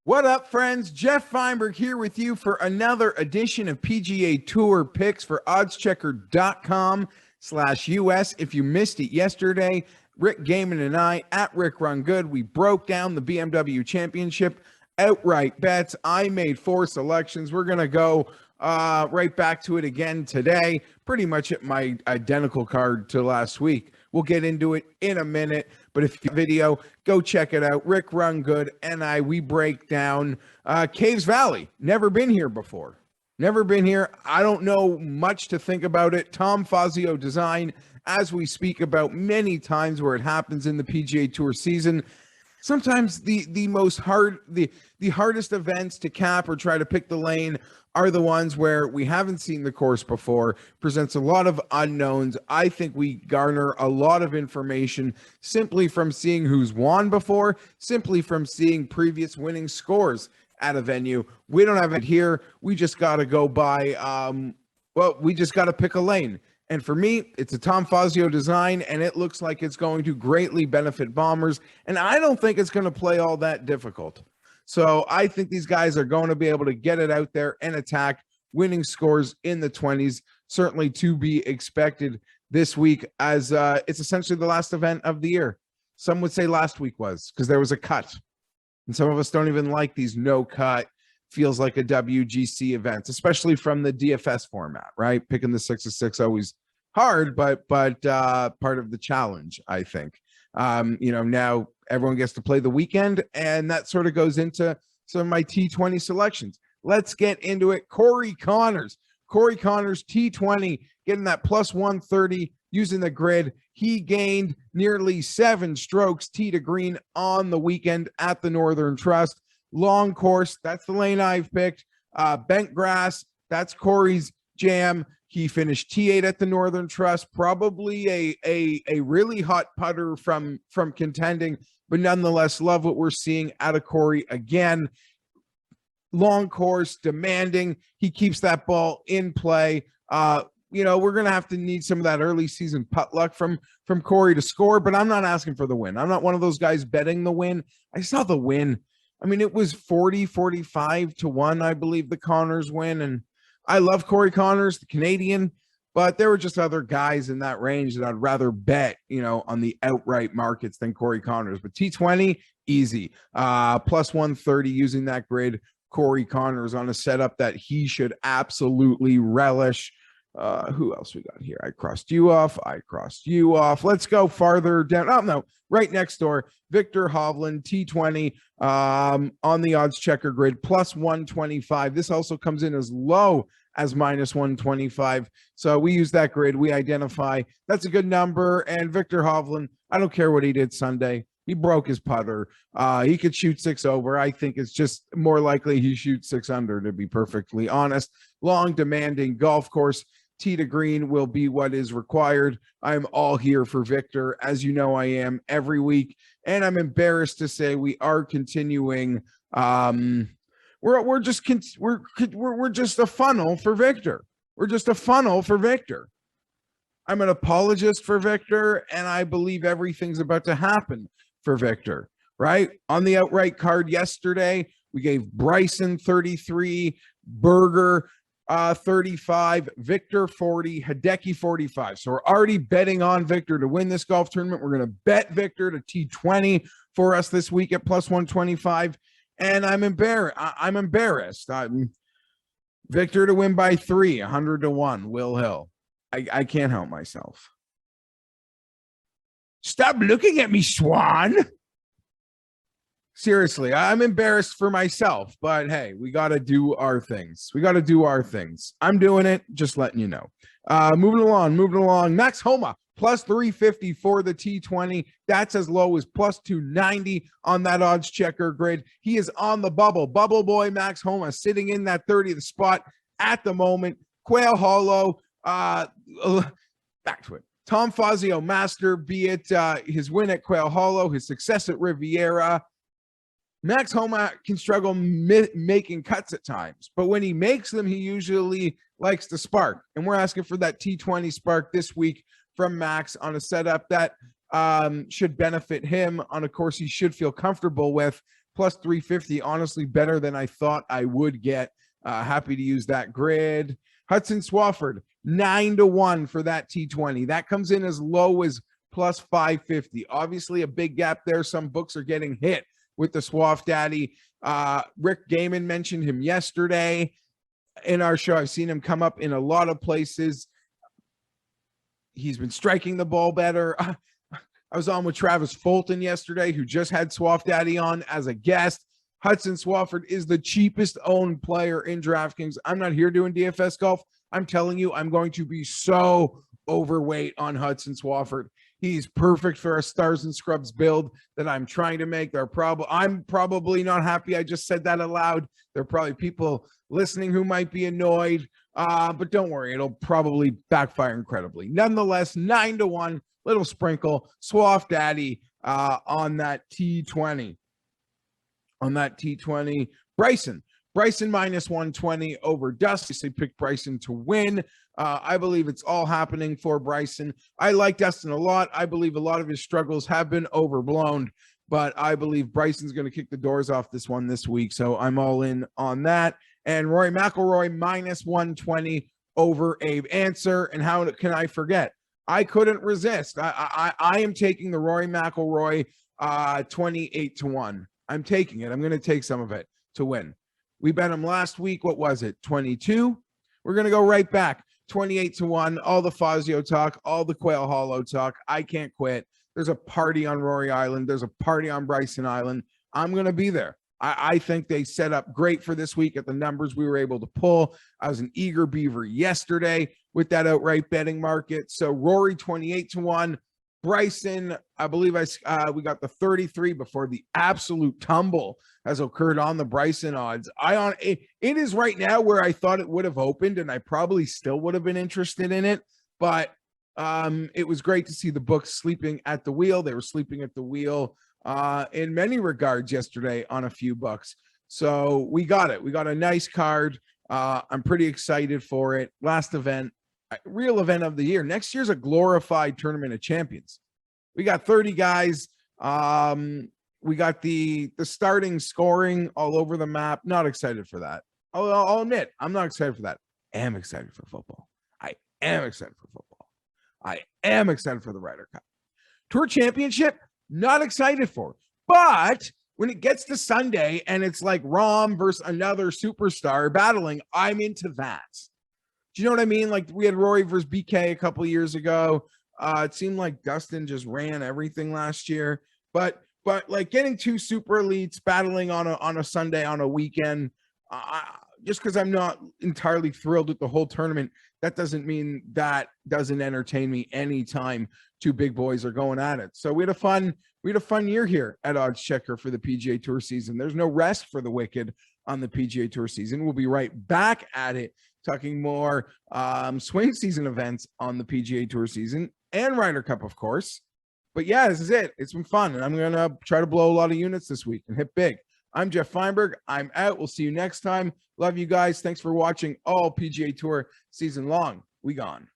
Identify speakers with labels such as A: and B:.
A: What up, friends? Geoff Fienberg here with you for another edition of PGA Tour picks for oddschecker.com/US. If you missed it yesterday, Rick Gaiman and I at Rick Run Good, we broke down the BMW Championship outright bets. I made 4 selections. We're going to go right back to it again today. Pretty much at my identical card to last week. We'll get into it in a minute, but if you video, go check it out. Rick Run Good and we break down Caves Valley. Never been here before. Never been here. I don't know much to think about it. Tom Fazio design, as we speak about many times where it happens in the PGA Tour season. Sometimes the hardest events to cap or try to pick the lane are the ones where we haven't seen the course before, presents a lot of unknowns. I think we garner a lot of information simply from seeing who's won before, simply from seeing previous winning scores at a venue. We don't have it here. We just got to go by, we just got to pick a lane. And for me, it's a Tom Fazio design, and it looks like it's going to greatly benefit Bombers. And I don't think it's going to play all that difficult. So I think these guys are going to be able to get it out there and attack, winning scores in the 20s, certainly to be expected this week, as it's essentially the last event of the year. Some would say last week was, because there was a cut. And some of us don't even like these no cut, feels like a WGC event, especially from the DFS format, right? Picking the 6 of 6 always hard, but part of the challenge, I think. Now everyone gets to play the weekend, and that sort of goes into some of my T20 selections. Let's get into it. Corey Conners, T20, getting that plus 130 using the grid. He gained nearly 7 strokes tee to green on the weekend at the Northern Trust. Long course, that's the lane I've picked. Bent grass, that's Corey's jam. He finished T8 at the Northern Trust, probably a really hot putter from contending, but nonetheless, love what we're seeing out of Corey again. Long course, demanding. He keeps that ball in play. We're going to have to need some of that early season putt luck from Corey to score, but I'm not asking for the win. I'm not one of those guys betting the win. I saw the win. I mean, it was 45 to 1, I believe, the Conners win. And I love Corey Conners, the Canadian, but there were just other guys in that range that I'd rather bet, on the outright markets than Corey Conners. But T20, easy. Plus 130 using that grid. Corey Conners on a setup that he should absolutely relish. Who else we got here? I crossed you off. Let's go farther down. Oh, no, right next door. Victor Hovland, T20 on the odds checker grid, plus 125. This also comes in as low as minus 125. So we use that grid. We identify that's a good number. And Victor Hovland, I don't care what he did Sunday. He broke his putter. He could shoot 6 over. I think it's just more likely he shoots 6 under, to be perfectly honest. Long, demanding golf course. Tee to green will be what is required. I'm all here for Victor, as you know I am every week, and I'm embarrassed to say we are continuing. We're just a funnel for Victor. We're just a funnel for Victor. I'm an apologist for Victor, and I believe everything's about to happen for Victor. Right on the outright card yesterday, we gave Bryson 33, Berger 35, Victor 40, Hideki 45. So we're already betting on Victor to win this golf tournament. We're going to bet Victor to T20 for us this week at plus 125. And I'm embarrassed. Victor to win by 3, 100 to 1, Will Hill. I can't help myself. Stop looking at me, Swan. Seriously, I'm embarrassed for myself, but hey, we got to do our things. I'm doing it, just letting you know. Moving along. Max Homa, plus 350 for the T20. That's as low as plus 290 on that odds checker grid. He is on the bubble. Bubble boy Max Homa sitting in that 30th spot at the moment. Quail Hollow, back to it. Tom Fazio master, be it his win at Quail Hollow, his success at Riviera. Max Homa can struggle making cuts at times, but when he makes them, he usually likes to spark. And we're asking for that T20 spark this week from Max on a setup that should benefit him on a course he should feel comfortable with. Plus 350, honestly, better than I thought I would get. Happy to use that grid. Hudson Swafford, 9-1 for that T20. That comes in as low as plus 550. Obviously, a big gap there. Some books are getting hit with the Swaff Daddy. Rick Gaiman mentioned him yesterday in our show. I've seen him come up in a lot of places. He's been striking the ball better. I was on with Travis Fulton yesterday, who just had Swaff Daddy on as a guest. Hudson Swafford is the cheapest owned player in DraftKings. I'm not here doing DFS golf. I'm telling you, I'm going to be so overweight on Hudson Swafford. He's perfect for a Stars and Scrubs build that I'm trying to make. I'm probably not happy I just said that aloud. There are probably people listening who might be annoyed, but don't worry, it'll probably backfire incredibly. Nonetheless, 9-1, little sprinkle, Swaff Daddy on that T20. On that T20, Bryson minus 120 over Dustin. They picked Bryson to win. I believe it's all happening for Bryson. I like Dustin a lot. I believe a lot of his struggles have been overblown, but I believe Bryson's going to kick the doors off this one this week. So I'm all in on that. And Rory McIlroy minus 120 over Abe Answer. And how can I forget? I couldn't resist. I am taking the Rory McIlroy 28-1. I'm taking it. I'm going to take some of it to win. We bet him last week. What was it? 22. We're going to go right back. 28-1. All the Fazio talk, all the Quail Hollow talk. I can't quit. There's a party on Rory Island. There's a party on Bryson Island. I'm going to be there. I think they set up great for this week at the numbers we were able to pull. I was an eager beaver yesterday with that outright betting market. So Rory 28-1. Bryson, I believe we got the 33 before the absolute tumble has occurred on the Bryson odds. It is right now where I thought it would have opened, and I probably still would have been interested in it. But it was great to see the books sleeping at the wheel. They were sleeping at the wheel in many regards yesterday on a few bucks. So we got it. We got a nice card. I'm pretty excited for it. Last event. Real event of the year. Next year's a glorified tournament of champions. We got 30 guys. We got the starting scoring all over the map. Not excited for that. I'll admit, I'm not excited for that. I am excited for football. I am excited for football. I am excited for the Ryder Cup. Tour Championship, not excited for. But when it gets to Sunday and it's like Rahm versus another superstar battling, I'm into that. Do you know what I mean? Like we had Rory versus BK a couple of years ago. It seemed like Dustin just ran everything last year. But like getting two super elites battling on a Sunday on a weekend, just because I'm not entirely thrilled with the whole tournament, that doesn't mean that doesn't entertain me anytime two big boys are going at it. So we had a fun year here at Odds Checker for the PGA Tour season. There's no rest for the wicked on the PGA Tour season. We'll be right back at it, talking more swing season events on the PGA Tour season and Ryder Cup, of course. But yeah, this is it. It's been fun, and I'm going to try to blow a lot of units this week and hit big. I'm Geoff Fienberg. I'm out. We'll see you next time. Love you guys. Thanks for watching all PGA Tour season long. We gone.